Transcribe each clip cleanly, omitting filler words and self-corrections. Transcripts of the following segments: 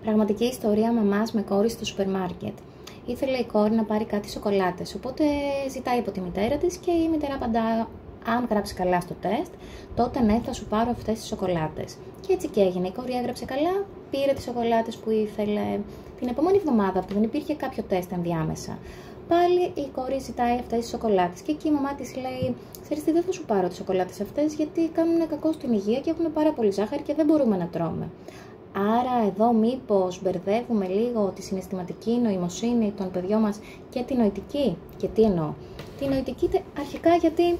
Πραγματική ιστορία μαμάς με κόρη στο σούπερ μάρκετ. Ήθελε η κόρη να πάρει κάτι σοκολάτες, οπότε ζητάει από τη μητέρα της και η μητέρα απαντά: αν γράψει καλά στο τεστ, τότε ναι, θα σου πάρω αυτές τις σοκολάτες. Και έτσι και έγινε. Η κόρη έγραψε καλά, πήρε τις σοκολάτες που ήθελε. Την επόμενη εβδομάδα, που δεν υπήρχε κάποιο τεστ ενδιάμεσα, πάλι η κόρη ζητάει αυτές τις σοκολάτες. Και εκεί η μαμά της λέει: ξέρεις τι, δεν θα σου πάρω τις σοκολάτες αυτές, γιατί κάνουν κακό στην υγεία και έχουν πάρα πολύ ζάχαρη και δεν μπορούμε να τρώμε. Άρα εδώ μήπως μπερδεύουμε λίγο τη συναισθηματική νοημοσύνη των παιδιών μας και τη νοητική. Και τι εννοώ? Τη νοητική αρχικά γιατί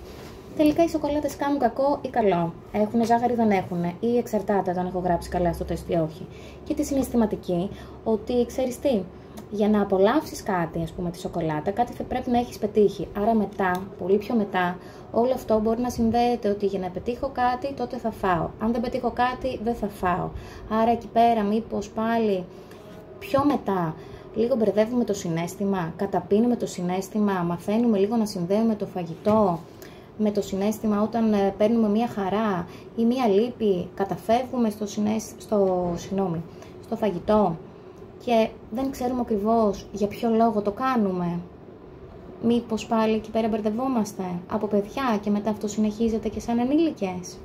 τελικά οι σοκολάτες κάνουν κακό ή καλό. Έχουν ζάχαρη, δεν έχουν, ή εξαρτάται αν έχω γράψει καλά στο τεστ ή όχι. Και τη συναισθηματική, ότι ξέρεις τι, για να απολαύσεις κάτι, ας πούμε τη σοκολάτα, κάτι θα πρέπει να έχεις πετύχει. Άρα μετά, πολύ πιο μετά, όλο αυτό μπορεί να συνδέεται ότι για να πετύχω κάτι, τότε θα φάω. Αν δεν πετύχω κάτι, δεν θα φάω. Άρα εκεί πέρα μήπως πάλι πιο μετά λίγο μπερδεύουμε το συναίσθημα, καταπίνουμε το συναίσθημα, μαθαίνουμε λίγο να συνδέουμε το φαγητό με το συναίσθημα όταν παίρνουμε μία χαρά ή μία λύπη, καταφεύγουμε στο φαγητό και δεν ξέρουμε ακριβώς για ποιο λόγο το κάνουμε. Μήπως πάλι εκεί πέρα μπερδευόμαστε από παιδιά και μετά αυτό συνεχίζεται και σαν ενήλικες.